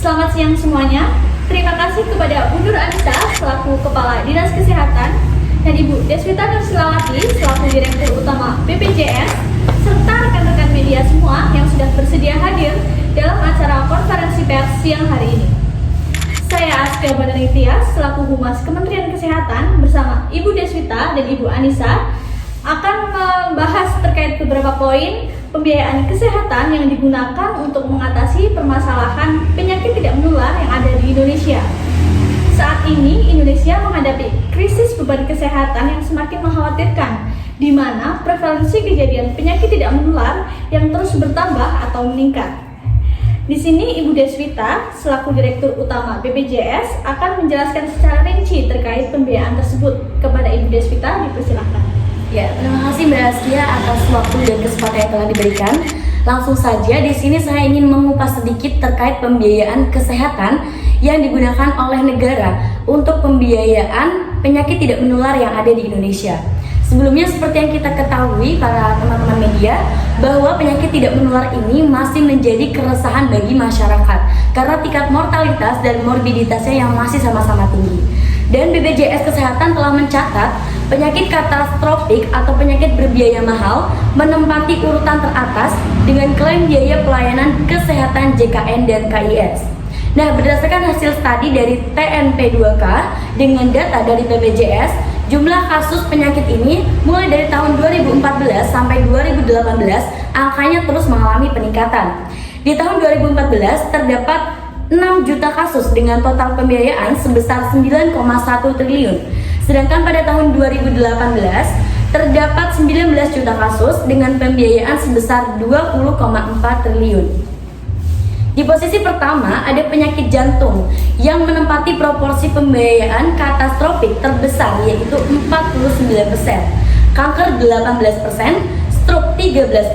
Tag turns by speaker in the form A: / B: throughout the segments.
A: Selamat siang semuanya. Terima kasih kepada Bu Nur Anissa selaku Kepala Dinas Kesehatan dan Ibu Deswita Nursilawati selaku Direktur Utama BPJS serta rekan-rekan media semua yang sudah bersedia hadir dalam acara konferensi pers siang hari ini. Saya Askia Badaritias selaku Humas Kementerian Kesehatan bersama Ibu Deswita dan Ibu Anissa akan membahas terkait beberapa poin pembiayaan kesehatan yang digunakan untuk mengatasi permasalahan penyakit tidak menular yang ada di Indonesia. Saat ini Indonesia menghadapi krisis beban kesehatan yang semakin mengkhawatirkan, di mana prevalensi kejadian penyakit tidak menular yang terus bertambah atau meningkat. Di sini Ibu Deswita selaku Direktur Utama BPJS akan menjelaskan secara rinci terkait pembiayaan tersebut. Kepada Ibu Deswita dipersilakan.
B: Ya, terima kasih Mbak Askia atas waktu dan kesempatan yang telah diberikan. Langsung saja di sini saya ingin mengupas sedikit terkait pembiayaan kesehatan yang digunakan oleh negara untuk pembiayaan penyakit tidak menular yang ada di Indonesia. Sebelumnya seperti yang kita ketahui para teman-teman media bahwa penyakit tidak menular ini masih menjadi keresahan bagi masyarakat karena tingkat mortalitas dan morbiditasnya yang masih sama-sama tinggi. Dan BPJS Kesehatan telah mencatat penyakit katastrofik atau penyakit berbiaya mahal menempati urutan teratas dengan klaim biaya pelayanan kesehatan JKN dan KIS. Nah, berdasarkan hasil studi dari TNP2K dengan data dari BPJS, jumlah kasus penyakit ini mulai dari tahun 2014 sampai 2018 angkanya terus mengalami peningkatan. Di tahun 2014 terdapat 6 juta kasus dengan total pembiayaan sebesar 9,1 triliun. Sedangkan pada tahun 2018 terdapat 19 juta kasus dengan pembiayaan sebesar 20,4 triliun. Di posisi pertama ada penyakit jantung yang menempati proporsi pembiayaan katastrofik terbesar yaitu 49%, kanker 18%, stroke 13%,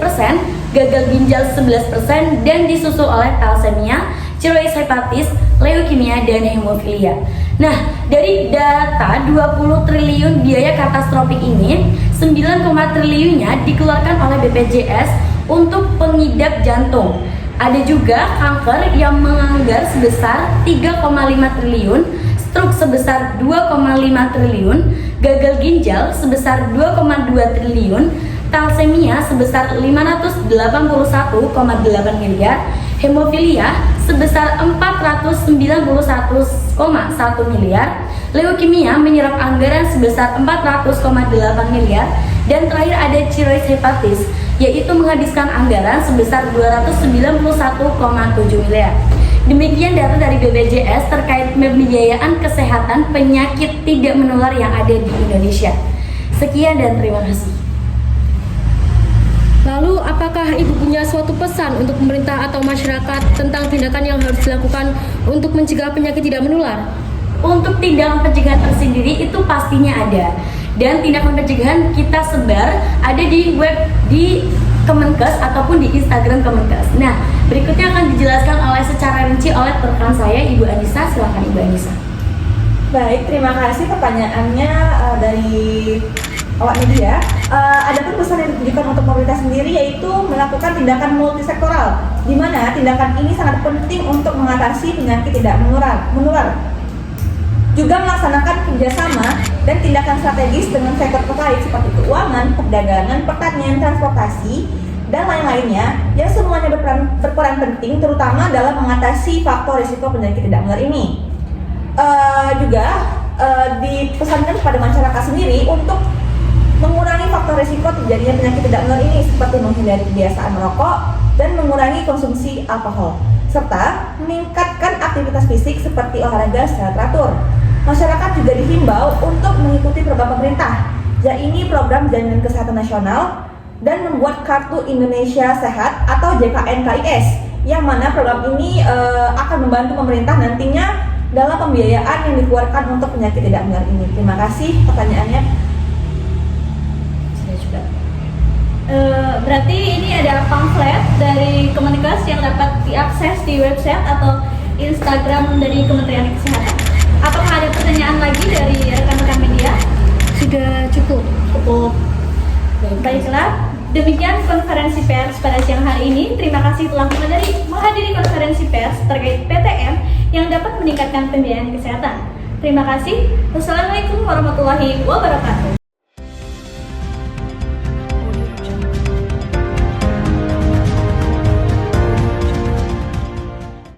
B: gagal ginjal 11% dan disusul oleh thalassemia, cirrhosis, leukemia dan hemofilia. Nah, dari data 20 triliun biaya katastrofik ini, 9, triliunnya dikeluarkan oleh BPJS untuk pengidap jantung. Ada juga kanker yang menganggar sebesar 3,5 triliun, stroke sebesar 2,5 triliun, gagal ginjal sebesar 2,2 triliun, thalassemia sebesar 581,8 miliar, hemofilia sebesar 491,1 miliar, leukemia menyerap anggaran sebesar 400,8 miliar, dan terakhir ada cirrhosis yaitu menghabiskan anggaran sebesar 291,7 miliar. Demikian data dari BPJS terkait pembiayaan kesehatan penyakit tidak menular yang ada di Indonesia. Sekian dan terima kasih.
C: Lalu, apakah Ibu punya suatu pesan untuk pemerintah atau masyarakat tentang tindakan yang harus dilakukan untuk mencegah penyakit tidak menular?
B: Untuk tindakan pencegahan tersendiri itu pastinya ada. Dan tindakan pencegahan kita sebar ada di web di Kemenkes ataupun di Instagram Kemenkes. Nah, berikutnya akan dijelaskan secara rinci oleh rekan saya Ibu Anissa. Silakan Ibu Anissa.
D: Baik, terima kasih pertanyaannya dari awak media. Adapun pesan yang ditujukan untuk pemerintah sendiri yaitu melakukan tindakan multisektoral, di mana tindakan ini sangat penting untuk mengatasi penyakit tidak menular. Juga melaksanakan kerjasama dan tindakan strategis dengan sektor terkait seperti keuangan, perdagangan, pertanian, transportasi, dan lain-lainnya yang semuanya berperan penting terutama dalam mengatasi faktor risiko penyakit tidak menular ini. Dipesankan kepada masyarakat sendiri untuk mengurangi faktor risiko terjadinya penyakit tidak menular ini seperti menghindari kebiasaan merokok dan mengurangi konsumsi alkohol, serta meningkatkan aktivitas fisik seperti olahraga secara teratur. Masyarakat juga dihimbau untuk mengikuti program pemerintah, yaitu program Jaminan Kesehatan Nasional dan membuat Kartu Indonesia Sehat atau JKN KIS, yang mana program ini akan membantu pemerintah nantinya dalam pembiayaan yang dikeluarkan untuk penyakit tidak menular ini. Terima kasih pertanyaannya.
A: Berarti ini ada pamflet dari Kemenkes yang dapat diakses di website atau Instagram dari Kementerian Kesehatan. Apakah ada pertanyaan lagi dari rekan-rekan media?
C: Sudah cukup.
A: Baiklah, Demikian konferensi pers pada siang hari ini. Terima kasih telah menghadiri konferensi pers terkait PTM yang dapat meningkatkan pembiayaan kesehatan. Terima kasih. Wassalamualaikum warahmatullahi wabarakatuh.